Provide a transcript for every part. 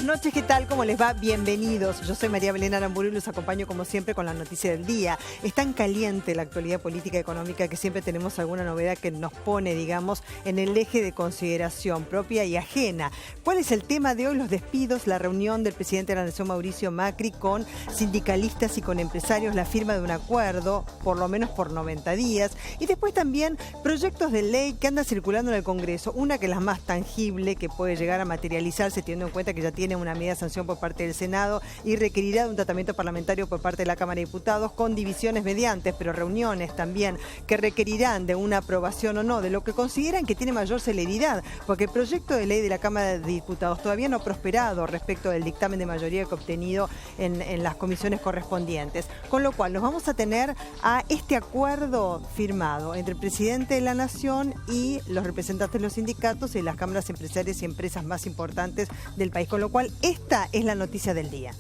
buenas noches, ¿qué tal? ¿Cómo les va? Bienvenidos. Yo soy María Belén Aramburu y los acompaño como siempre con la noticia del día. Es tan caliente la actualidad política y económica que siempre tenemos alguna novedad que nos pone, digamos, en el eje de consideración propia y ajena. ¿Cuál es el tema de hoy? Los despidos, la reunión del presidente de la Nación, Mauricio Macri, con sindicalistas y con empresarios, la firma de un acuerdo, por lo menos por 90 días. Y después también proyectos de ley que andan circulando en el Congreso. Una que es la más tangible, que puede llegar a materializarse teniendo en cuenta que ya tiene una medida de sanción por parte del Senado y requerirá de un tratamiento parlamentario por parte de la Cámara de Diputados con divisiones mediantes, pero reuniones también que requerirán de una aprobación o no, de lo que consideran que tiene mayor celeridad, porque el proyecto de ley de la Cámara de Diputados todavía no ha prosperado respecto del dictamen de mayoría que ha obtenido en las comisiones correspondientes. Con lo cual nos vamos a tener a este acuerdo firmado entre el presidente de la Nación y los representantes de los sindicatos y las cámaras empresariales y empresas más importantes del país. Con lo cual, esta es la noticia del día.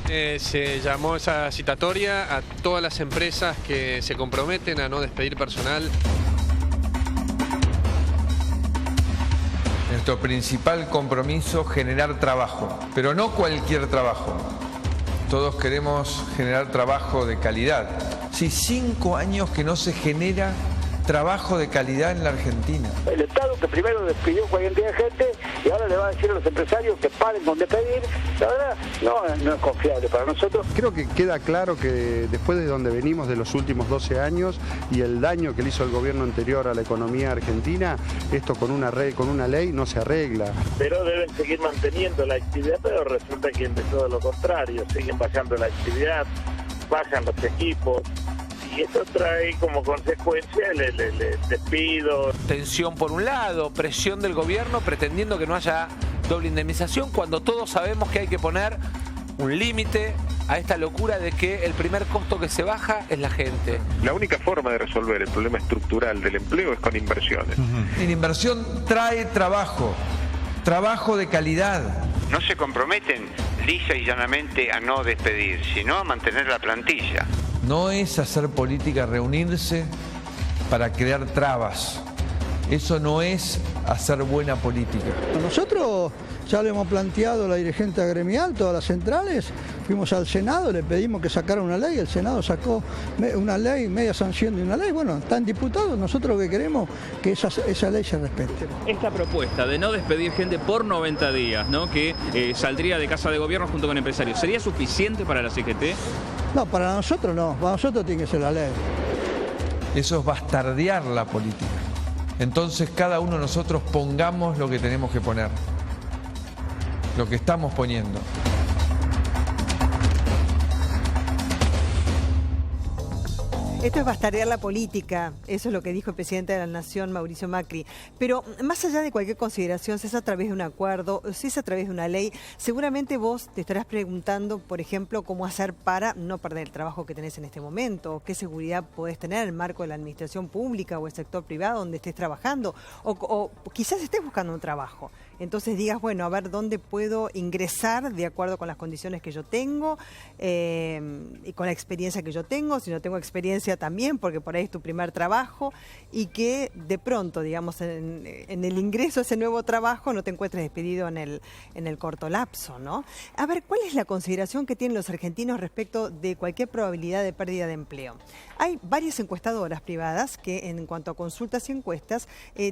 Se llamó esa citatoria a todas las empresas que se comprometen a no despedir personal. Nuestro principal compromiso, generar trabajo, pero no cualquier trabajo. Todos queremos generar trabajo de calidad. Sí, 5 años que no se genera trabajo de calidad en la Argentina. El Estado que primero despidió cualquier cantidad de gente y ahora le va a decir a los empresarios que paren con despedir, la verdad no es confiable para nosotros. Creo que queda claro que después de donde venimos de los últimos 12 años y el daño que le hizo el gobierno anterior a la economía argentina, esto con una ley no se arregla. Pero deben seguir manteniendo la actividad, pero resulta que de todo lo contrario, siguen bajando la actividad, bajan los equipos. Y eso trae como consecuencia el despido. Tensión por un lado, presión del gobierno pretendiendo que no haya doble indemnización, cuando todos sabemos que hay que poner un límite a esta locura de que el primer costo que se baja es la gente. La única forma de resolver el problema estructural del empleo es con inversiones. Y la inversión trae trabajo de calidad. No se comprometen lisa y llanamente a no despedir, sino a mantener la plantilla. No es hacer política reunirse para crear trabas. Eso no es hacer buena política. Nosotros ya le hemos planteado a la dirigente gremial, todas las centrales, fuimos al Senado, le pedimos que sacara una ley, el Senado sacó una ley, media sanción de una ley, bueno, están diputados, nosotros lo que queremos que esa ley se respete. Esta propuesta de no despedir gente por 90 días, ¿no? Que saldría de Casa de Gobierno junto con empresarios, ¿sería suficiente para la CGT? No, para nosotros no, para nosotros tiene que ser la ley. Eso es bastardear la política. Entonces cada uno de nosotros pongamos lo que tenemos que poner, lo que estamos poniendo. Esto es bastardear la política, eso es lo que dijo el presidente de la Nación, Mauricio Macri. Pero más allá de cualquier consideración, si es a través de un acuerdo, si es a través de una ley, seguramente vos te estarás preguntando, por ejemplo, cómo hacer para no perder el trabajo que tenés en este momento, o qué seguridad podés tener en el marco de la administración pública o el sector privado donde estés trabajando, o quizás estés buscando un trabajo. Entonces digas, bueno, a ver dónde puedo ingresar de acuerdo con las condiciones que yo tengo y con la experiencia que yo tengo, si no tengo experiencia también, porque por ahí es tu primer trabajo, y que de pronto, digamos, en el ingreso a ese nuevo trabajo no te encuentres despedido en el corto lapso, ¿no? A ver, ¿cuál es la consideración que tienen los argentinos respecto de cualquier probabilidad de pérdida de empleo? Hay varias encuestadoras privadas que en cuanto a consultas y encuestas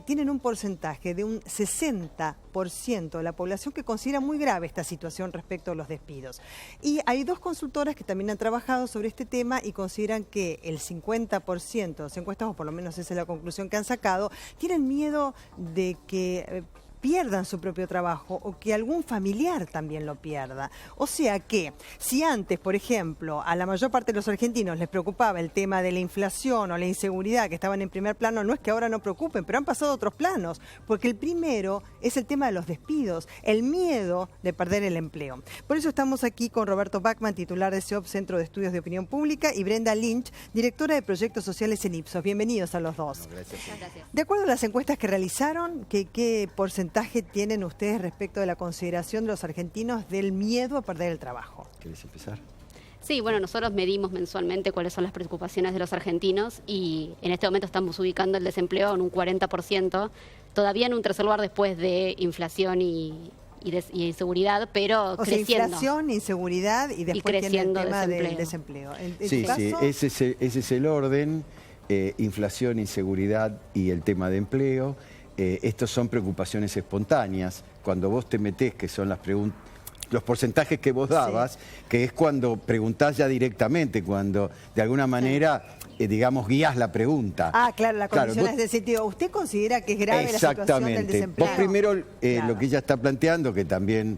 tienen un porcentaje de un 60% de la población que considera muy grave esta situación respecto a los despidos. Y hay 2 consultoras que también han trabajado sobre este tema y consideran que el 50% de los encuestados, o por lo menos esa es la conclusión que han sacado, tienen miedo de que pierdan su propio trabajo o que algún familiar también lo pierda. O sea que si antes, por ejemplo, a la mayor parte de los argentinos les preocupaba el tema de la inflación o la inseguridad que estaban en primer plano, no es que ahora no preocupen, pero han pasado a otros planos, porque el primero es el tema de los despidos, el miedo de perder el empleo. Por eso estamos aquí con Roberto Bachmann, titular de SEOP, Centro de Estudios de Opinión Pública, y Brenda Lynch, directora de Proyectos Sociales en Ipsos. Bienvenidos a los dos. Gracias. De acuerdo a las encuestas que realizaron, ¿qué porcentaje tienen ustedes respecto de la consideración de los argentinos del miedo a perder el trabajo? ¿Querés empezar? Sí, bueno, nosotros medimos mensualmente cuáles son las preocupaciones de los argentinos y en este momento estamos ubicando el desempleo en un 40%, todavía en un tercer lugar después de inflación y inseguridad, pero o creciendo. Sea, inflación, inseguridad y después creciendo tiene el tema del desempleo. desempleo. Sí, ese es el orden, inflación, inseguridad y el tema de empleo. Estos son preocupaciones espontáneas. Cuando vos te metés, que son las preguntas, los porcentajes que vos dabas, que es cuando preguntás ya directamente, cuando de alguna manera, digamos, guías la pregunta. Ah, claro, la condición vos, es de sentido. ¿Usted considera que es grave la situación del desempleo? Vos primero, lo que ella está planteando, que también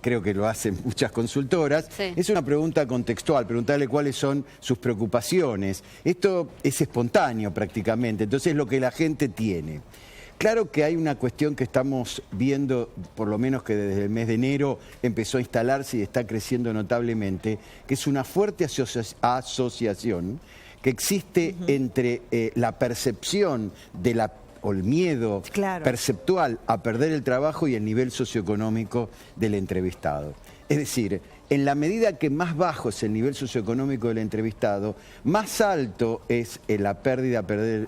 creo que lo hacen muchas consultoras, es una pregunta contextual, preguntarle cuáles son sus preocupaciones. Esto es espontáneo prácticamente, entonces es lo que la gente tiene. Claro que hay una cuestión que estamos viendo, por lo menos que desde el mes de enero empezó a instalarse y está creciendo notablemente, que es una fuerte asociación que existe entre la percepción de o el miedo perceptual a perder el trabajo y el nivel socioeconómico del entrevistado. Es decir, en la medida que más bajo es el nivel socioeconómico del entrevistado, más alto es la pérdida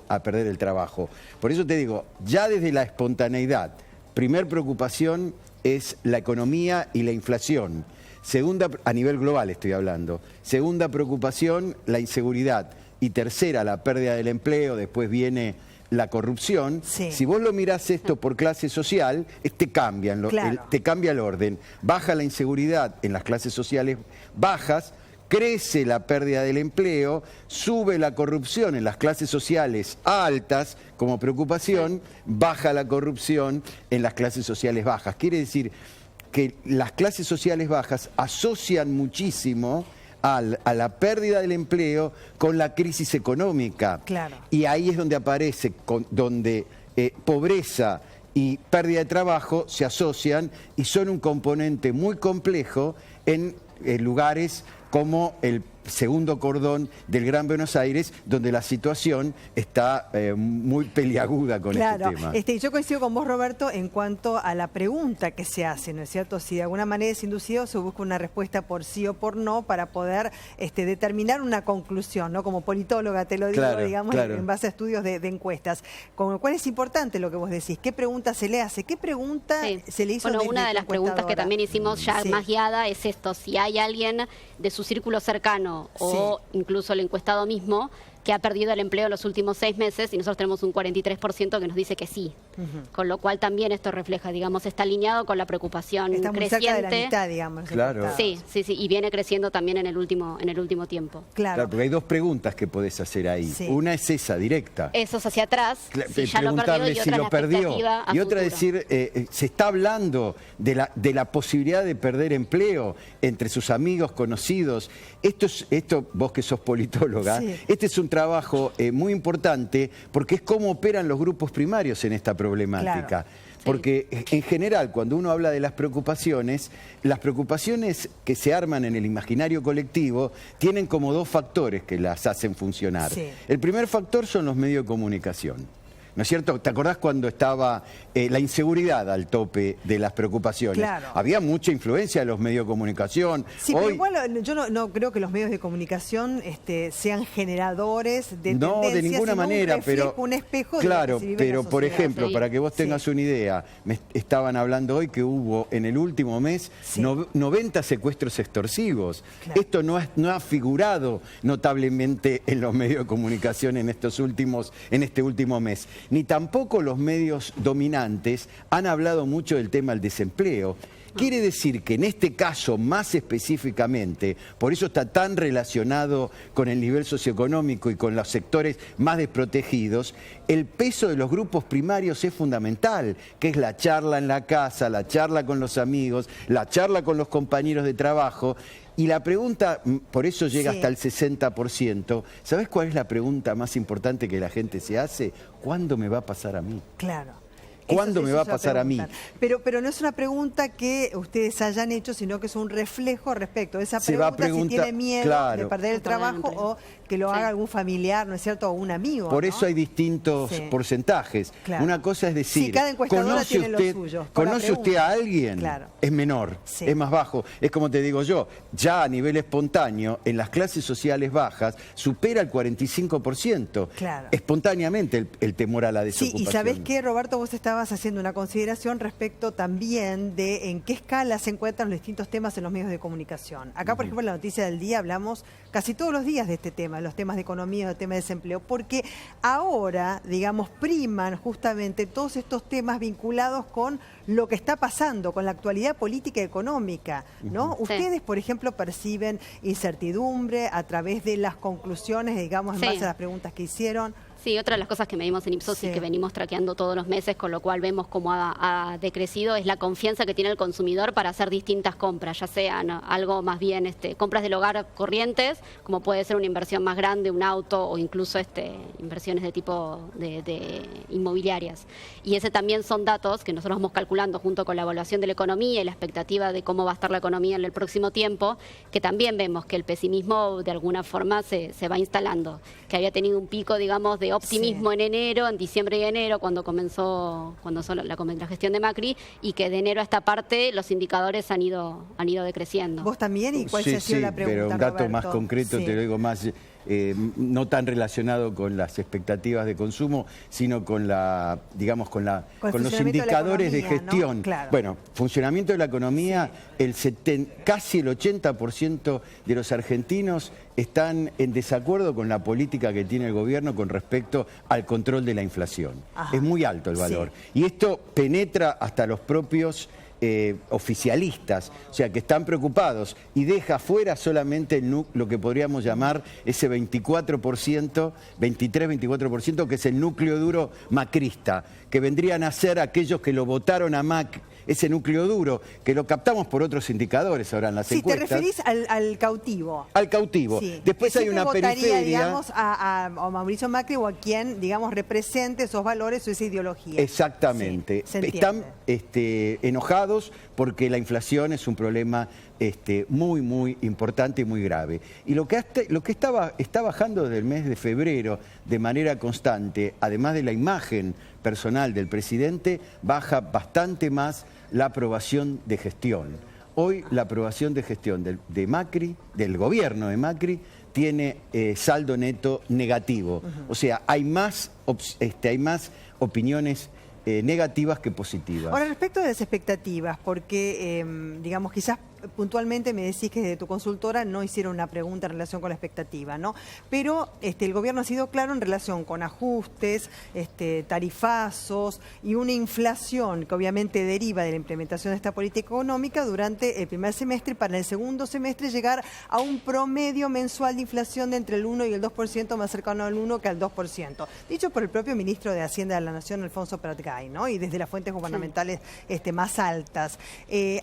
a perder el trabajo. Por eso te digo, ya desde la espontaneidad, primer preocupación es la economía y la inflación. Segunda, a nivel global estoy hablando. Segunda preocupación, la inseguridad. Y tercera, la pérdida del empleo, después viene la corrupción. Si vos lo mirás esto por clase social, te cambia el orden. Baja la inseguridad en las clases sociales bajas, crece la pérdida del empleo, sube la corrupción en las clases sociales altas como preocupación, baja la corrupción en las clases sociales bajas. Quiere decir que las clases sociales bajas asocian muchísimo a la pérdida del empleo con la crisis económica. Y ahí es donde aparece, donde pobreza y pérdida de trabajo se asocian y son un componente muy complejo en lugares como el segundo cordón del Gran Buenos Aires, donde la situación está muy peliaguda con este tema. Yo coincido con vos, Roberto, en cuanto a la pregunta que se hace, ¿no es cierto? Si de alguna manera es inducido, se busca una respuesta por sí o por no para poder determinar una conclusión, ¿no? Como politóloga te lo digo, digamos, en base a estudios de encuestas. Con lo cual es importante lo que vos decís. ¿Qué pregunta se le hace? ¿Qué pregunta se le hizo? Bueno, una de las preguntas que también hicimos ya más guiada es esto: si hay alguien de su círculo cercano o incluso el encuestado mismo que ha perdido el empleo en los últimos 6 meses, y nosotros tenemos un 43% que nos dice que sí. Con lo cual también esto refleja, digamos, está alineado con la preocupación está muy creciente. Cerca de la mitad, digamos. Sí, y viene creciendo también en el último tiempo. Claro, porque hay dos preguntas que podés hacer ahí. Una es esa, directa. Eso es hacia atrás, si ya lo perdió, y otra si lo perdió. Y otra es decir, se está hablando de la posibilidad de perder empleo entre sus amigos, conocidos. Esto vos que sos politóloga, este es un trabajo muy importante porque es cómo operan los grupos primarios en esta problemática. Porque en general, cuando uno habla de las preocupaciones que se arman en el imaginario colectivo tienen como dos factores que las hacen funcionar. El primer factor son los medios de comunicación. ¿No es cierto? ¿Te acordás cuando estaba la inseguridad al tope de las preocupaciones? Había mucha influencia de los medios de comunicación. Pero igual yo no creo que los medios de comunicación sean generadores de tendencias, de ninguna manera, pero un espejo claro, de lo que se vive pero en la por sociedad. ejemplo, para que vos tengas una idea, me estaban hablando hoy que hubo en el último mes 90 secuestros extorsivos. Esto no ha figurado notablemente en los medios de comunicación en este último mes. Ni tampoco los medios dominantes han hablado mucho del tema del desempleo. Quiere decir que en este caso, más específicamente, por eso está tan relacionado con el nivel socioeconómico y con los sectores más desprotegidos, el peso de los grupos primarios es fundamental, que es la charla en la casa, la charla con los amigos, la charla con los compañeros de trabajo. Y la pregunta, por eso llega hasta el 60%. ¿Sabés cuál es la pregunta más importante que la gente se hace? ¿Cuándo me va a pasar a mí? ¿Cuándo me va a pasar a mí? Pero no es una pregunta que ustedes hayan hecho, sino que es un reflejo respecto a esa pregunta, si tiene miedo de perder el trabajo o que lo haga algún familiar, ¿no es cierto?, o un amigo. Por ¿no? eso hay distintos porcentajes. Claro. Una cosa es decir, cada encuestadora tiene lo suyo. ¿Conoce usted a alguien? Es menor, es más bajo. Es como te digo yo, ya a nivel espontáneo, en las clases sociales bajas, supera el 45%. Espontáneamente el temor a la desocupación. Sí, y ¿sabés qué, Roberto? Vos estabas haciendo una consideración respecto también de en qué escala se encuentran los distintos temas en los medios de comunicación. Acá, por ejemplo, en la Noticia del Día hablamos casi todos los días de este tema, los temas de economía, los temas de desempleo, porque ahora, digamos, priman justamente todos estos temas vinculados con lo que está pasando, con la actualidad política y económica, ¿no? Ustedes, por ejemplo, perciben incertidumbre a través de las conclusiones, digamos, en base a las preguntas que hicieron. Sí, otra de las cosas que medimos en Ipsos y que venimos traqueando todos los meses, con lo cual vemos cómo ha decrecido, es la confianza que tiene el consumidor para hacer distintas compras, ya sean algo más bien compras del hogar corrientes, como puede ser una inversión más grande, un auto, o incluso inversiones de tipo de inmobiliarias. Y ese también son datos que nosotros vamos calculando junto con la evaluación de la economía y la expectativa de cómo va a estar la economía en el próximo tiempo, que también vemos que el pesimismo de alguna forma se va instalando, que había tenido un pico, digamos, de optimismo en enero, en diciembre y enero, cuando comenzó la gestión de Macri, y que de enero a esta parte los indicadores han ido decreciendo. ¿Vos también? ¿Y cuál ha sido la pregunta, pero un dato Roberto? más concreto, te lo digo más, no tan relacionado con las expectativas de consumo, sino con los indicadores de gestión. ¿No? Claro. Bueno, funcionamiento de la economía, casi el 80% de los argentinos están en desacuerdo con la política que tiene el gobierno con respecto al control de la inflación. Es muy alto el valor. Y esto penetra hasta los propios oficialistas, o sea, que están preocupados, y deja fuera solamente lo que podríamos llamar ese 24%, 23-24%, que es el núcleo duro macrista, que vendrían a ser aquellos que lo votaron a Macri, ese núcleo duro, que lo captamos por otros indicadores ahora en las encuestas. ¿Te referís al cautivo? Al cautivo. Sí. Después hay una periferia, digamos, a Mauricio Macri o a quien, digamos, represente esos valores o esa ideología. Exactamente. Están enojados porque la inflación es un problema muy, muy importante y muy grave. Y lo que está bajando desde el mes de febrero de manera constante, además de la imagen personal del presidente, baja bastante más la aprobación de gestión. Hoy la aprobación de gestión de Macri, del gobierno de Macri, tiene saldo neto negativo. O sea, hay más opiniones negativas que positivas. Ahora, respecto de las expectativas, porque, digamos, quizás puntualmente me decís que desde tu consultora no hicieron una pregunta en relación con la expectativa, ¿no? Pero el gobierno ha sido claro en relación con ajustes, tarifazos y una inflación que obviamente deriva de la implementación de esta política económica durante el primer semestre, y para el segundo semestre llegar a un promedio mensual de inflación de entre el 1 y el 2%, más cercano al 1 que al 2%. Dicho por el propio ministro de Hacienda de la Nación, Alfonso Pratgay, ¿no? Y desde las fuentes gubernamentales más altas.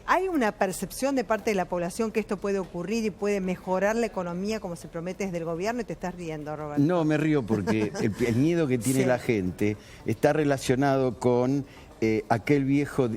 ¿Hay una percepción de parte de la población que esto puede ocurrir y puede mejorar la economía como se promete desde el gobierno? Y te estás riendo, Roberto. No, me río porque el miedo que tiene la gente está relacionado con aquel viejo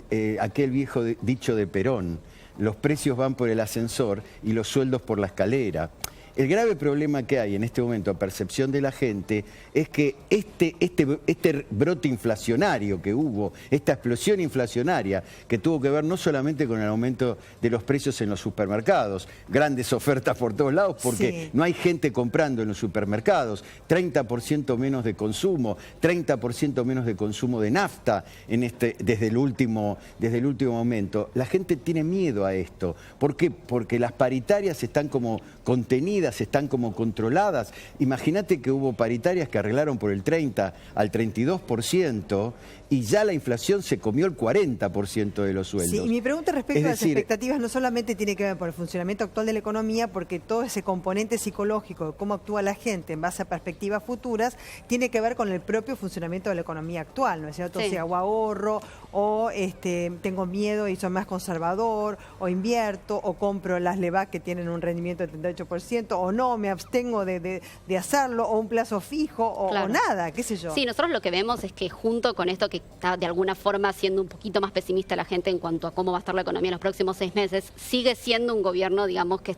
dicho de Perón: los precios van por el ascensor y los sueldos por la escalera. El grave problema que hay en este momento a percepción de la gente es que este brote inflacionario que hubo, esta explosión inflacionaria que tuvo que ver no solamente con el aumento de los precios en los supermercados, grandes ofertas por todos lados porque no hay gente comprando en los supermercados, 30% menos de consumo, 30% menos de consumo de nafta desde el último momento. La gente tiene miedo a esto. ¿Por qué? Porque las paritarias están como contenidas, están como controladas. Imagínate que hubo paritarias que arreglaron por el 30 al 32% y ya la inflación se comió el 40% de los sueldos. Sí, y mi pregunta respecto a las expectativas no solamente tiene que ver por el funcionamiento actual de la economía, porque todo ese componente psicológico de cómo actúa la gente en base a perspectivas futuras, tiene que ver con el propio funcionamiento de la economía actual, ¿no es cierto? Si hago ahorro, o tengo miedo y soy más conservador, o invierto, o compro las LEVAC que tienen un rendimiento del 38%, o no, me abstengo de hacerlo, o un plazo fijo, o nada, qué sé yo. Sí, nosotros lo que vemos es que junto con esto que que está de alguna forma siendo un poquito más pesimista la gente en cuanto a cómo va a estar la economía en los próximos 6 meses, sigue siendo un gobierno, digamos, que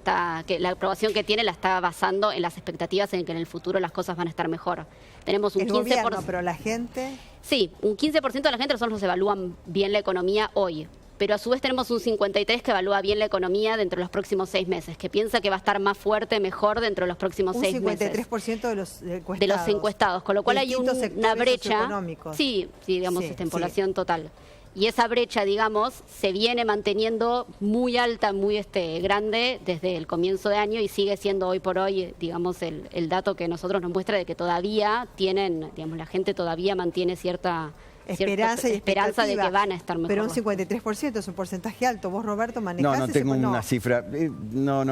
la aprobación que tiene la está basando en las expectativas en que en el futuro las cosas van a estar mejor. Tenemos un 15%. Gobierno, pero la gente... Sí, un 15% de la gente nosotros evalúan bien la economía hoy. Pero a su vez tenemos un 53% que evalúa bien la economía dentro de los próximos 6 meses, que piensa que va a estar más fuerte, mejor dentro de los próximos 6 meses. Un 53% de los encuestados. De los encuestados, con lo cual hay una brecha. Sí, digamos, en población total. Y esa brecha, digamos, se viene manteniendo muy alta, muy grande desde el comienzo de año y sigue siendo hoy por hoy, digamos, el dato que nosotros nos muestra de que todavía digamos, la gente todavía mantiene cierta esperanza de que van a estar mejor. Pero un 53% es un porcentaje alto. ¿Vos, Roberto, manejás? No tengo una cifra. No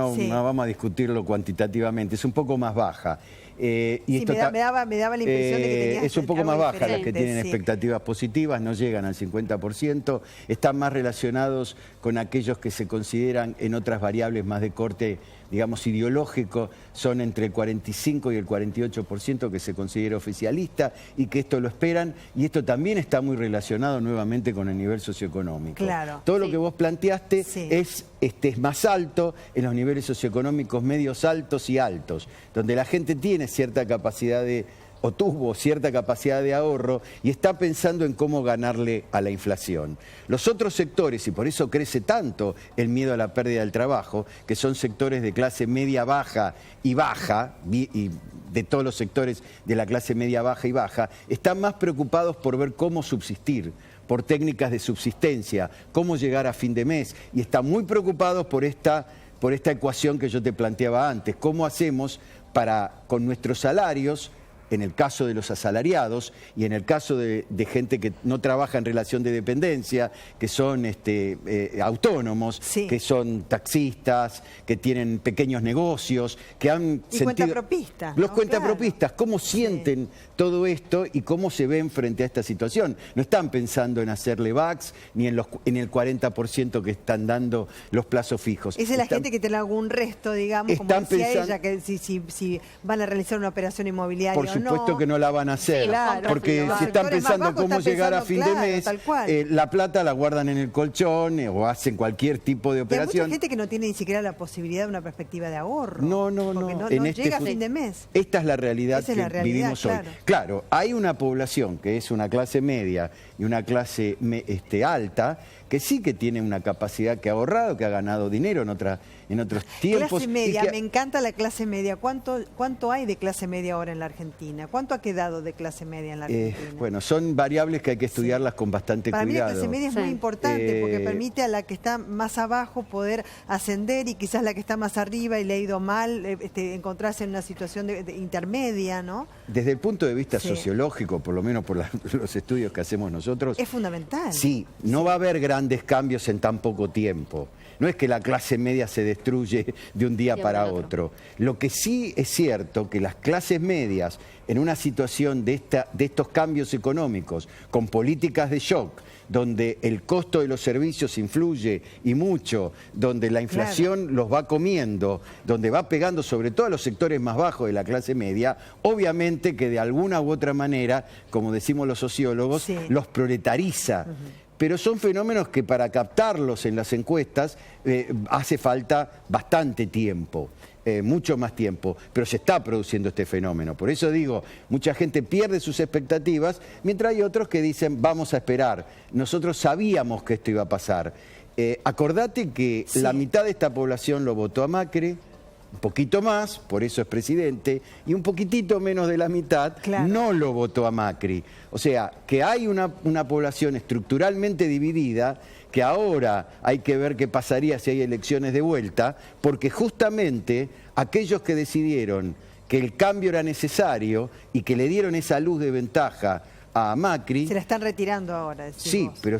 vamos a discutirlo cuantitativamente. Es un poco más baja. Y esto me daba la impresión de que tenías es un poco más baja las que tienen sí. expectativas positivas, no llegan al 50%, están más relacionados con aquellos que se consideran en otras variables más de corte, digamos, ideológico, son entre el 45 y el 48% que se considera oficialista y que esto lo esperan, y esto también está muy relacionado nuevamente con el nivel socioeconómico. Claro, todo lo que vos planteaste es más alto en los niveles socioeconómicos medios altos y altos, donde la gente tiene cierta capacidad o tuvo cierta capacidad de ahorro y está pensando en cómo ganarle a la inflación. Los otros sectores, y por eso crece tanto el miedo a la pérdida del trabajo, que son sectores de clase media baja y baja, y de todos los sectores de la clase media baja y baja, están más preocupados por ver cómo subsistir, por técnicas de subsistencia, cómo llegar a fin de mes, y están muy preocupados por esta ecuación que yo te planteaba antes, cómo hacemos para, con nuestros salarios, en el caso de los asalariados y en el caso de gente que no trabaja en relación de dependencia, que son autónomos, que son taxistas, que tienen pequeños negocios, que han sentido... cuentapropistas, ¿no? Los cuentapropistas, cómo sienten todo esto y cómo se ven frente a esta situación. No están pensando en hacerle VAX ni en el 40% que están dando los plazos fijos. Esa es la gente que tiene algún resto, digamos, como decía ella, que si van a realizar una operación inmobiliaria. Por supuesto que no la van a hacer, porque si están pensando cómo llegar a fin de mes, la plata la guardan en el colchón o hacen cualquier tipo de operación. Hay mucha gente que no tiene ni siquiera la posibilidad de una perspectiva de ahorro. No llega a fin de mes. Esta es la realidad que vivimos hoy. Claro, hay una población que es una clase media y una clase alta que sí que tiene una capacidad que ha ahorrado, que ha ganado dinero en otros tiempos. Clase media, me encanta la clase media. ¿Cuánto hay de clase media ahora en la Argentina? ¿Cuánto ha quedado de clase media en la Argentina? Bueno, son variables que hay que estudiarlas con bastante cuidado. Para mí la clase media es muy importante porque permite a la que está más abajo poder ascender y quizás la que está más arriba y le ha ido mal, encontrarse en una situación de intermedia, ¿no? Desde el punto de vista sociológico, por lo menos por los estudios que hacemos nosotros... Es fundamental. Sí, no va a haber grandes cambios en tan poco tiempo. No es que la clase media se destruye de un día para otro. Lo que sí es cierto que las clases medias, en una situación de estos cambios económicos, con políticas de shock, donde el costo de los servicios influye y mucho, donde la inflación los va comiendo, donde va pegando sobre todo a los sectores más bajos de la clase media, obviamente que de alguna u otra manera, como decimos los sociólogos, los proletariza. Pero son fenómenos que para captarlos en las encuestas hace falta bastante tiempo, mucho más tiempo, pero se está produciendo este fenómeno. Por eso digo, mucha gente pierde sus expectativas, mientras hay otros que dicen, vamos a esperar. Nosotros sabíamos que esto iba a pasar. Acordate que la mitad de esta población lo votó a Macri, un poquito más, por eso es presidente, y un poquitito menos de la mitad no lo votó a Macri. O sea, que hay una población estructuralmente dividida, que ahora hay que ver qué pasaría si hay elecciones de vuelta, porque justamente aquellos que decidieron que el cambio era necesario y que le dieron esa luz de ventaja a Macri... Se la están retirando ahora. Sí, pero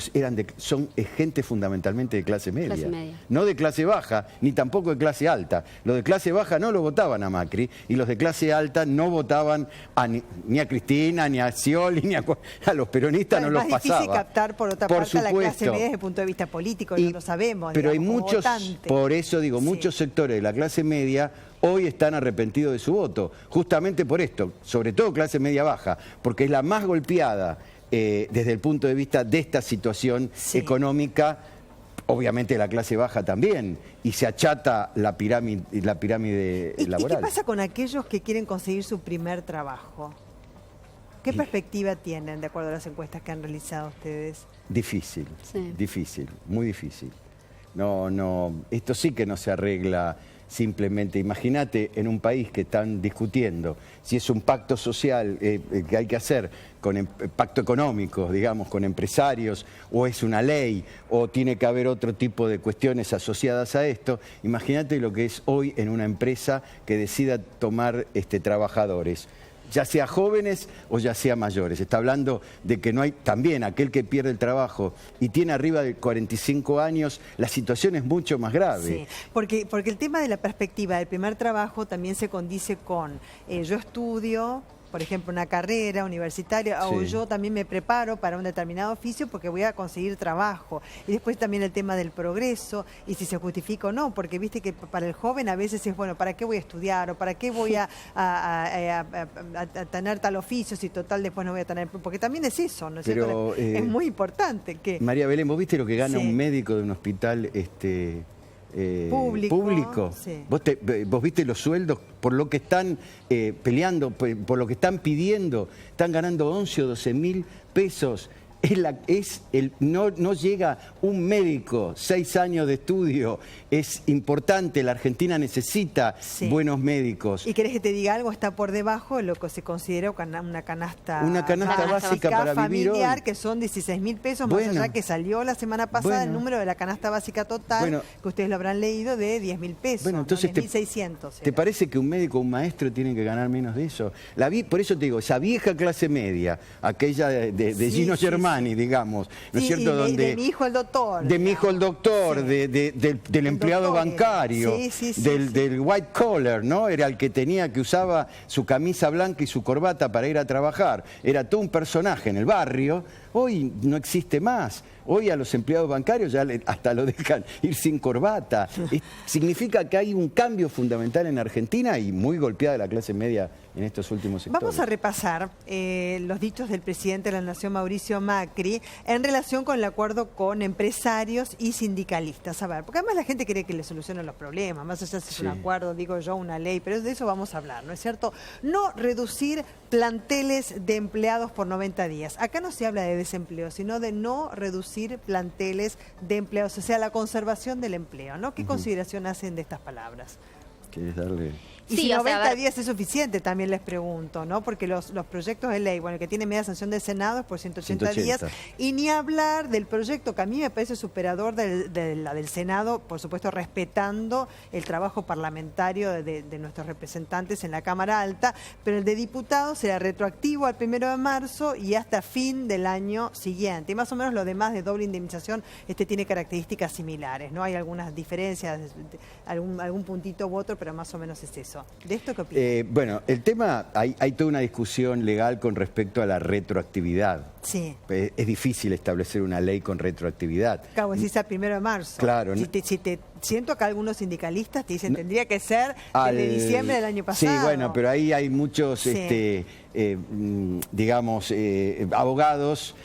son gente fundamentalmente de clase media. No de clase baja, ni tampoco de clase alta. Los de clase baja no lo votaban a Macri y los de clase alta no votaban ni a Cristina, ni a Scioli, ni a los peronistas, no los pasaba. Es más difícil captar, por otra parte, a la clase media desde el punto de vista político, ya lo sabemos. Pero hay muchos, por eso digo, muchos sectores de la clase media hoy están arrepentidos de su voto, justamente por esto, sobre todo clase media baja, porque es la más golpeada desde el punto de vista de esta situación económica, obviamente la clase baja también, y se achata la pirámide laboral. ¿Y qué pasa con aquellos que quieren conseguir su primer trabajo? ¿Qué perspectiva tienen de acuerdo a las encuestas que han realizado ustedes? Difícil, muy difícil. No, esto sí que no se arregla simplemente. Imagínate en un país que están discutiendo si es un pacto social que hay que hacer, pacto económico, digamos, con empresarios, o es una ley, o tiene que haber otro tipo de cuestiones asociadas a esto. Imagínate lo que es hoy en una empresa que decida tomar trabajadores, ya sea jóvenes o ya sea mayores. Está hablando de que no hay, también aquel que pierde el trabajo y tiene arriba de 45 años, la situación es mucho más grave. Sí, porque el tema de la perspectiva del primer trabajo también se condice con yo estudio, por ejemplo, una carrera universitaria, o yo también me preparo para un determinado oficio porque voy a conseguir trabajo. Y después también el tema del progreso y si se justifica o no, porque viste que para el joven a veces es, bueno, ¿para qué voy a estudiar? ¿O para qué voy a tener tal oficio si total después no voy a tener? Porque también es eso, ¿no es cierto? Es muy importante que... María Belén, ¿vos viste lo que gana un médico de un hospital público? Sí. ¿Vos viste los sueldos por lo que están peleando, por lo que están pidiendo? Están ganando 11 o 12 mil pesos. No llega un médico, 6 años de estudio. Es importante, la Argentina necesita buenos médicos. ¿Y querés que te diga algo? Está por debajo de lo que se considera una canasta básica para vivir familiar, hoy, que son 16.000 pesos, más allá que salió la semana pasada el número de la canasta básica total, que ustedes lo habrán leído, de 10.000 pesos. Bueno, entonces 10.600. ¿Te parece que un médico o un maestro tienen que ganar menos de eso? Por eso te digo, esa vieja clase media, aquella de Gino Germani, digamos, ¿no es cierto? De mi hijo el doctor. De mi hijo el doctor, del empleado bancario, del white collar, ¿no? Era el que usaba su camisa blanca y su corbata para ir a trabajar. Era todo un personaje en el barrio. Hoy no existe más. Hoy a los empleados bancarios ya hasta lo dejan ir sin corbata. Significa que hay un cambio fundamental en Argentina y muy golpeada la clase media en estos últimos sectores. Vamos a repasar los dichos del presidente de la Nación, Mauricio Macri, en relación con el acuerdo con empresarios y sindicalistas. A ver, porque además la gente cree que le solucionan los problemas, más allá si es un acuerdo, digo yo, una ley, pero de eso vamos a hablar, ¿no es cierto? No reducir planteles de empleados por 90 días. Acá no se habla de desempleo, sino de no reducir planteles de empleados, o sea, la conservación del empleo, ¿no? ¿Qué consideración hacen de estas palabras? ¿Quieres darle? Y si 90 días es suficiente, también les pregunto, ¿no? Porque los proyectos de ley, bueno, que tiene media sanción del Senado es por 180 días, y ni hablar del proyecto que a mí me parece superador de la del Senado, por supuesto respetando el trabajo parlamentario de nuestros representantes en la Cámara Alta, pero el de diputados será retroactivo al 1 de marzo y hasta fin del año siguiente. Y más o menos lo demás de doble indemnización tiene características similares, ¿no? Hay algunas diferencias, algún puntito u otro, pero más o menos es eso. ¿De esto qué opinas? Bueno, el tema, hay toda una discusión legal con respecto a la retroactividad. Sí. Es difícil establecer una ley con retroactividad. Claro, decís al 1 de marzo. Claro. Siento que algunos sindicalistas te dicen tendría que ser desde diciembre del año pasado. Sí, bueno, pero ahí hay muchos, digamos, abogados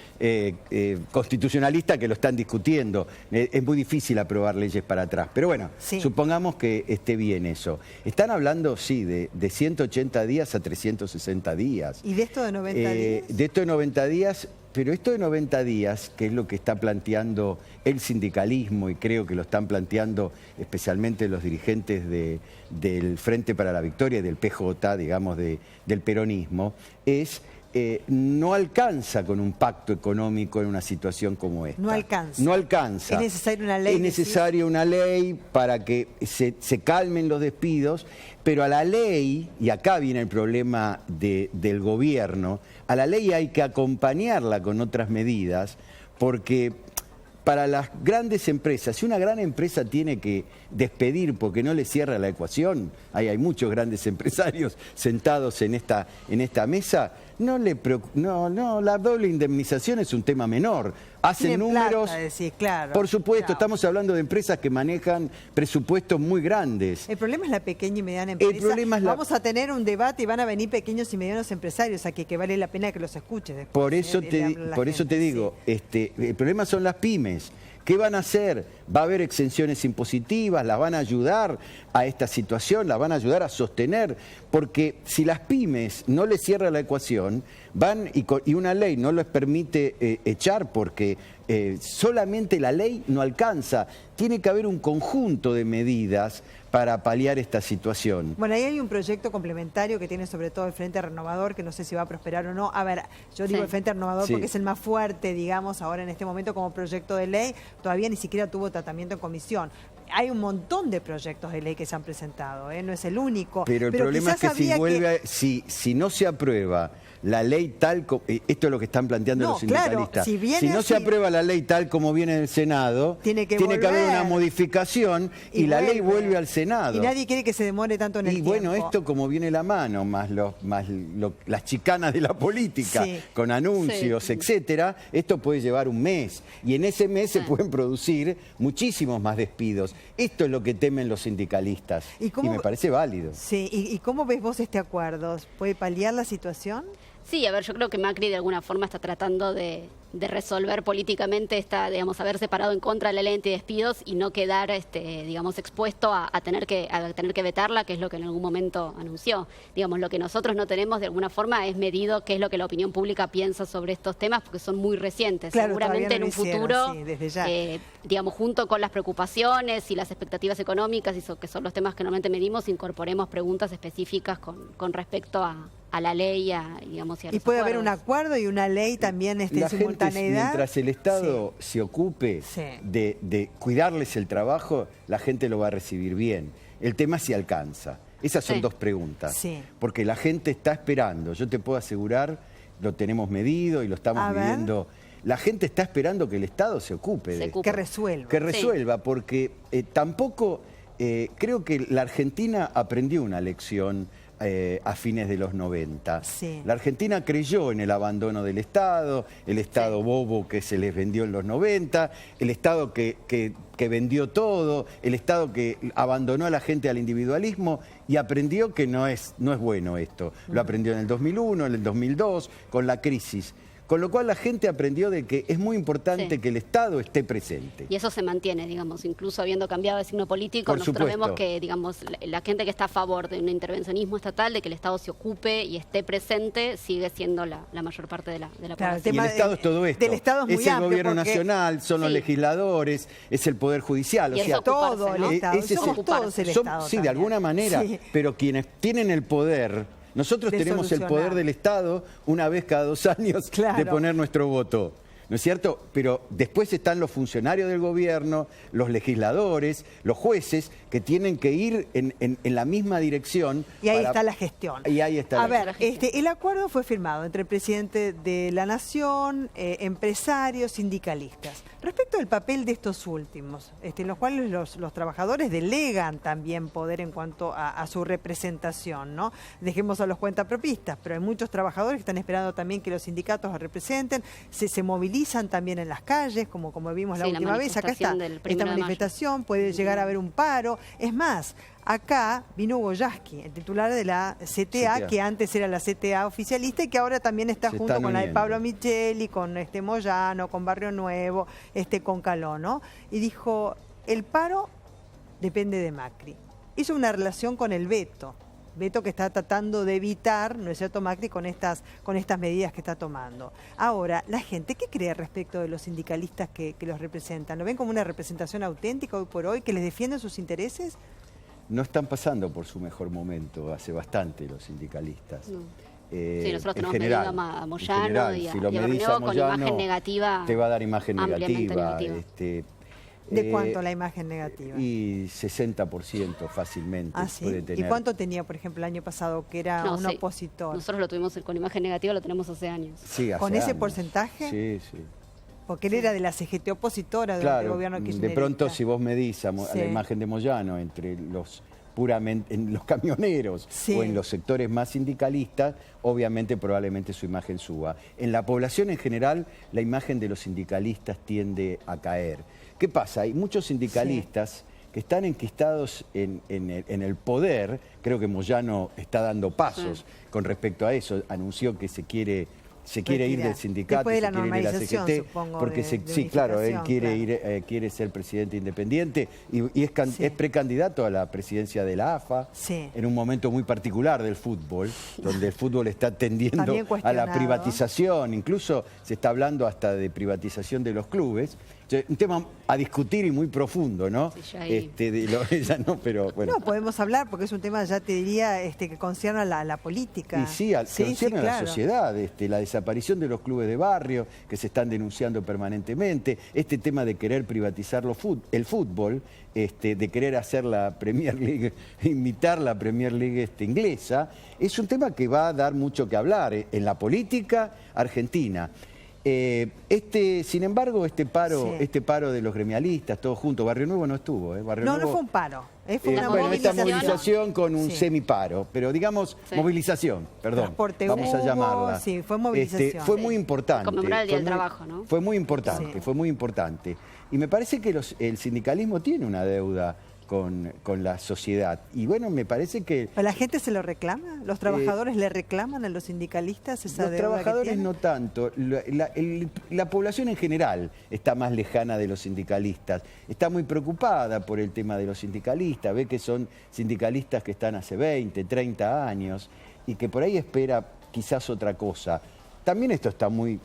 constitucionalistas que lo están discutiendo. Es muy difícil aprobar leyes para atrás. Pero bueno, supongamos que esté bien eso. Están hablando, sí, de 180 días a 360 días. ¿Y de esto de 90 días? De esto de 90 días... Pero esto de 90 días, que es lo que está planteando el sindicalismo, y creo que lo están planteando especialmente los dirigentes del Frente para la Victoria y del PJ, digamos, del peronismo, no alcanza con un pacto económico en una situación como esta. No alcanza. No alcanza. Es necesaria una ley. Es necesaria una ley para que se calmen los despidos, pero a la ley, y acá viene el problema del gobierno, a la ley hay que acompañarla con otras medidas, porque para las grandes empresas, si una gran empresa tiene que despedir porque no le cierra la ecuación, hay muchos grandes empresarios sentados en esta mesa, no, la doble indemnización es un tema menor. Hacen números, claro, por supuesto, estamos hablando de empresas que manejan presupuestos muy grandes. El problema es la pequeña y mediana empresa. El problema es Vamos a tener un debate y van a venir pequeños y medianos empresarios aquí, que vale la pena que los escuches después. Por eso te digo, el problema son las pymes. ¿Qué van a hacer? ¿Va a haber exenciones impositivas? ¿Las van a ayudar a esta situación? ¿Las van a ayudar a sostener? Porque si las pymes no les cierra la ecuación, van y una ley no les permite echar porque solamente la ley no alcanza. Tiene que haber un conjunto de medidas para paliar esta situación. Bueno, ahí hay un proyecto complementario que tiene sobre todo el Frente Renovador, que no sé si va a prosperar o no. A ver, yo digo el Frente Renovador porque es el más fuerte, digamos, ahora en este momento como proyecto de ley. Todavía ni siquiera tuvo tratamiento en comisión. Hay un montón de proyectos de ley que se han presentado, no es el único. Pero el problema es que si no se aprueba la ley tal como... Esto es lo que están planteando los sindicalistas. Claro, si no se aprueba la ley tal como viene del Senado, tiene que haber una modificación y la ley vuelve al Senado. Y nadie quiere que se demore tanto en el tiempo. Y bueno, esto como viene la mano, más las chicanas de la política, con anuncios, etcétera, esto puede llevar un mes. Y en ese mes se pueden producir muchísimos más despidos. Esto es lo que temen los sindicalistas. Y me parece válido. Sí, ¿y cómo ves vos este acuerdo? ¿Puede paliar la situación? Sí, a ver, yo creo que Macri de alguna forma está tratando de resolver políticamente digamos, haber separado en contra de la ley antidespidos y no quedar, digamos, expuesto a tener que vetarla, que es lo que en algún momento anunció. Digamos, lo que nosotros no tenemos de alguna forma es medido qué es lo que la opinión pública piensa sobre estos temas, porque son muy recientes. Claro, seguramente en un futuro, desde ya. Digamos, junto con las preocupaciones y las expectativas económicas, que son los temas que normalmente medimos, incorporemos preguntas específicas con respecto a la ley digamos, y a los puede haber acuerdos. un acuerdo y una ley también en simultaneidad. Mientras el Estado se ocupe de cuidarles el trabajo, la gente lo va a recibir bien. El tema es si alcanza. Esas son dos preguntas. Porque la gente está esperando, yo te puedo asegurar, lo tenemos medido y lo estamos viviendo. La gente está esperando que el Estado se ocupe. Que resuelva. Que resuelva, porque tampoco... creo que la Argentina aprendió una lección a fines de los 90. La Argentina creyó en el abandono del Estado, el Estado bobo que se les vendió en los 90, el Estado que vendió todo, el Estado que abandonó a la gente al individualismo y aprendió que no es bueno esto. Lo aprendió en el 2001, en el 2002, con la crisis. Con lo cual la gente aprendió de que es muy importante que el Estado esté presente. Y eso se mantiene, digamos, incluso habiendo cambiado de signo político, nosotros vemos que, digamos, la gente que está a favor de un intervencionismo estatal, de que el Estado se ocupe y esté presente, sigue siendo la mayor parte de la población. Y el Estado es todo esto. Es el gobierno nacional, son los legisladores, es el Poder Judicial. Y o sea, todo el Estado, somos todos el Estado. Sí, de alguna manera, pero quienes tienen el poder... Nosotros tenemos el poder del Estado una vez cada 2 años de poner nuestro voto, ¿no es cierto? Pero después están los funcionarios del gobierno, los legisladores, los jueces, que tienen que ir en la misma dirección. Y ahí está la gestión. Y ahí está el acuerdo fue firmado entre el presidente de la Nación, empresarios, sindicalistas. Respecto al papel de estos últimos, en los cuales los trabajadores delegan también poder en cuanto a su representación, ¿no? Dejemos a los cuentapropistas, pero hay muchos trabajadores que están esperando también que los sindicatos los representen, se movilizan también en las calles, como vimos la última vez. Acá está esta manifestación, puede llegar a haber un paro. Es más, acá vino Hugo Yasky, el titular de la CTA, que antes era la CTA oficialista y que ahora también está junto con la de Pablo Micheli, con Moyano, con Barrio Nuevo, con Caló, ¿no? Y dijo, el paro depende de Macri. Hizo una relación con el veto que está tratando de evitar, ¿no es cierto, Macri, con estas medidas que está tomando. Ahora, la gente, ¿qué cree respecto de los sindicalistas que los representan? ¿Lo ven como una representación auténtica hoy por hoy, que les defienden sus intereses? No están pasando por su mejor momento hace bastante los sindicalistas. Sí, nosotros tenemos medido a Moyano y a Barrio con imagen negativa. Te va a dar imagen negativa. ¿De cuánto la imagen negativa? Y 60% fácilmente puede tener. ¿Y cuánto tenía, por ejemplo, el año pasado, que era un opositor? Nosotros lo tuvimos con imagen negativa, lo tenemos hace años. Sí, ¿Con ese porcentaje? Sí. Porque él era de la CGT opositora del gobierno kirchnerista. De pronto, si vos medís a la imagen de Moyano entre los puramente en los camioneros Sí. o en los sectores más sindicalistas, obviamente probablemente su imagen suba. En la población en general, la imagen de los sindicalistas tiende a caer. ¿Qué pasa? Hay muchos sindicalistas que están enquistados en el poder. Creo que Moyano está dando pasos con respecto a eso. Anunció que se quiere ir del sindicato, después de la se quiere ir de la normalización, CGT, supongo, porque sí, claro, él quiere quiere ser presidente independiente y es precandidato a la presidencia de la AFA, en un momento muy particular del fútbol, donde el fútbol está tendiendo a la privatización, incluso se está hablando hasta de privatización de los clubes. Un tema a discutir y muy profundo, ¿no? Sí, pero bueno. No, podemos hablar porque es un tema, ya te diría, que concierne a la política. Y sí, concierne a la sociedad, la desaparición de los clubes de barrio que se están denunciando permanentemente, este tema de querer privatizar el fútbol, de querer hacer la Premier League, imitar la Premier League inglesa, es un tema que va a dar mucho que hablar en la política argentina. Sin embargo, este paro de los gremialistas, todos juntos, Barrio Nuevo no estuvo. Barrio Nuevo, no fue un paro. Fue una esta movilización con un semiparo, pero digamos movilización, perdón, vamos a llamarla. Sí, fue movilización. Fue muy importante. Conmemorar el Día del Trabajo, ¿no? Fue muy importante, fue muy importante. Y me parece que el sindicalismo tiene una deuda con la sociedad. Y bueno, me parece que... ¿La gente se lo reclama? ¿Los trabajadores le reclaman a los sindicalistas esa deuda? Los trabajadores no tanto. La población en general está más lejana de los sindicalistas. Está muy preocupada por el tema de los sindicalistas. Ve que son sindicalistas que están hace 20, 30 años y que por ahí espera quizás otra cosa. También esto está muy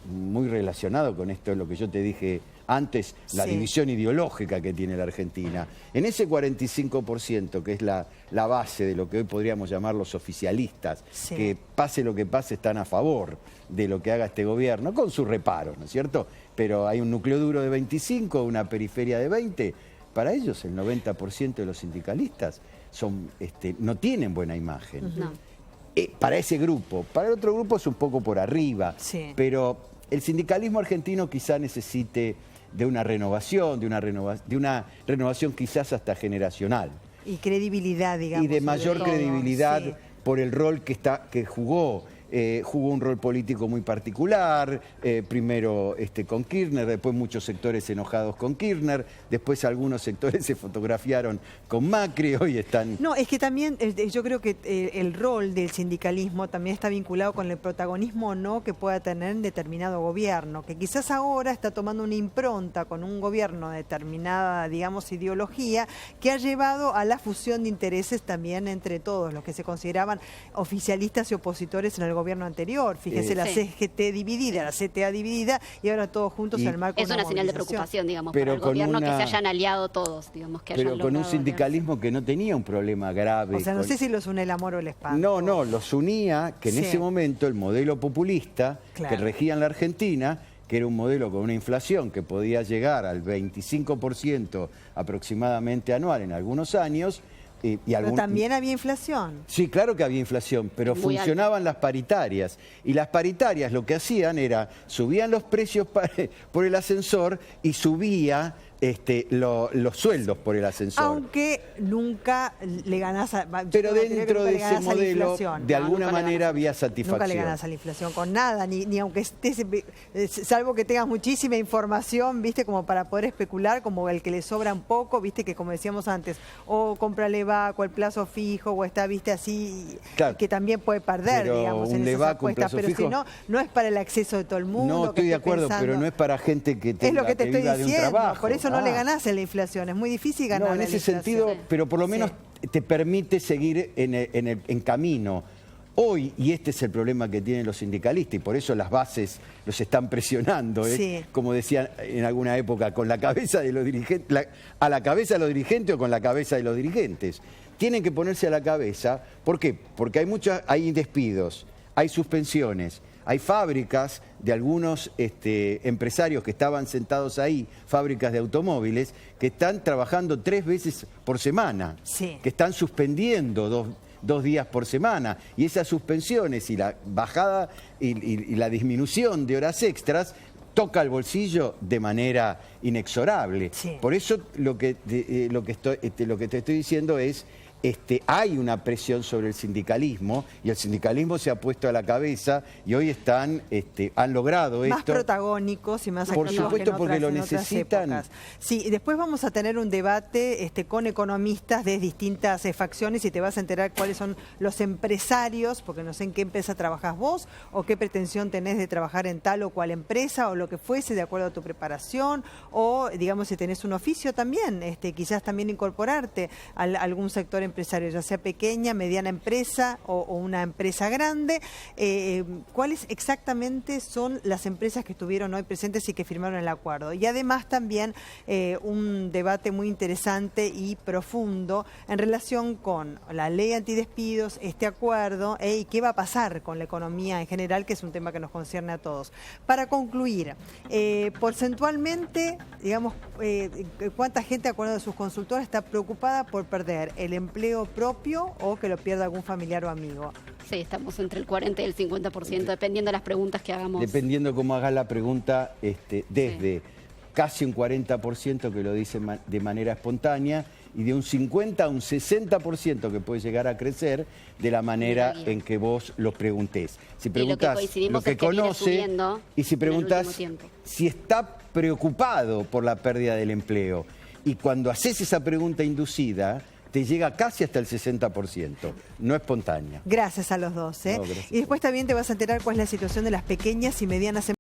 relacionado con esto, lo que yo te dije antes, la división ideológica que tiene la Argentina. En ese 45%, que es la base de lo que hoy podríamos llamar los oficialistas, que pase lo que pase están a favor de lo que haga este gobierno, con sus reparos, ¿no es cierto? Pero hay un núcleo duro de 25, una periferia de 20. Para ellos, el 90% de los sindicalistas no tienen buena imagen. No. Para ese grupo. Para el otro grupo es un poco por arriba. Pero el sindicalismo argentino quizá necesite de una renovación, de una renovación quizás hasta generacional. Y credibilidad, digamos. Y de mayor credibilidad por el rol que jugó. Jugó un rol político muy particular, primero con Kirchner, después muchos sectores enojados con Kirchner, después algunos sectores se fotografiaron con Macri, hoy están... No, es que también yo creo que el rol del sindicalismo también está vinculado con el protagonismo o no que pueda tener en determinado gobierno, que quizás ahora está tomando una impronta con un gobierno de determinada, digamos, ideología, que ha llevado a la fusión de intereses también entre todos los que se consideraban oficialistas y opositores en el gobierno anterior. Fíjese, la CGT dividida, la CTA dividida y ahora todos juntos en el marco de una señal de preocupación, digamos, para el gobierno que se hayan aliado todos, digamos, que pero con un sindicalismo que no tenía un problema grave. O sea, no sé si los une el amor o el espanto. No, los unía que en ese momento el modelo populista que regía en la Argentina, que era un modelo con una inflación que podía llegar al 25% aproximadamente anual en algunos años. Pero también había inflación. Sí, claro que había inflación, pero funcionaban las paritarias. Y las paritarias lo que hacían era, subían los precios por el ascensor y subía los sueldos por el ascensor. Aunque nunca le ganás pero dentro de ese modelo, de alguna manera había satisfacción. Nunca le ganás a la inflación con nada, ni aunque estés, salvo que tengas muchísima información, viste, como para poder especular, como el que le sobra un poco, viste, que como decíamos antes, o cómprale vaco el plazo fijo, o está, viste, así, que también puede perder, pero digamos, en esas apuestas. Pero si no, no es para el acceso de todo el mundo. No, estoy de acuerdo, pero no es para gente que tenga, es lo que te estoy viva diciendo, de un trabajo. Por eso no le ganás en la inflación, es muy difícil ganar. No, en ese sentido, pero por lo menos te permite seguir en camino. Hoy, y este es el problema que tienen los sindicalistas, y por eso las bases los están presionando, como decían en alguna época, con la cabeza de los dirigentes, a la cabeza de los dirigentes o con la cabeza de los dirigentes. Tienen que ponerse a la cabeza. ¿Por qué? Porque hay despidos, hay suspensiones, hay fábricas de algunos empresarios que estaban sentados ahí, fábricas de automóviles, que están trabajando 3 veces por semana, que están suspendiendo dos días por semana. Y esas suspensiones y la bajada y la disminución de horas extras toca el bolsillo de manera inexorable. Por eso lo que te estoy diciendo es hay una presión sobre el sindicalismo y el sindicalismo se ha puesto a la cabeza y hoy han logrado esto. Más protagónicos y más por activos supuesto, que porque lo en otras necesitan. épocas. Sí, y después vamos a tener un debate con economistas de distintas facciones y te vas a enterar cuáles son los empresarios, porque no sé en qué empresa trabajas vos o qué pretensión tenés de trabajar en tal o cual empresa o lo que fuese de acuerdo a tu preparación o, digamos, si tenés un oficio también, quizás también incorporarte a algún sector empresario, ya sea pequeña, mediana empresa o una empresa grande. ¿Cuáles exactamente son las empresas que estuvieron hoy presentes y que firmaron el acuerdo? Y además también un debate muy interesante y profundo en relación con la ley antidespidos, este acuerdo y qué va a pasar con la economía en general, que es un tema que nos concierne a todos. Para concluir, porcentualmente, digamos, ¿cuánta gente, de acuerdo a sus consultores, está preocupada por perder el empleo propio o que lo pierda algún familiar o amigo? Sí, estamos entre el 40 y el 50%, dependiendo de las preguntas que hagamos. Dependiendo cómo hagas la pregunta, desde casi un 40% que lo dice de manera espontánea y de un 50 a un 60% que puede llegar a crecer de la manera en que vos lo preguntés. Si preguntás lo que conoce y si preguntás si está preocupado por la pérdida del empleo y cuando haces esa pregunta inducida te llega casi hasta el 60%, no espontánea. Gracias a los dos. No, gracias. Y después también te vas a enterar cuál es la situación de las pequeñas y medianas empresas.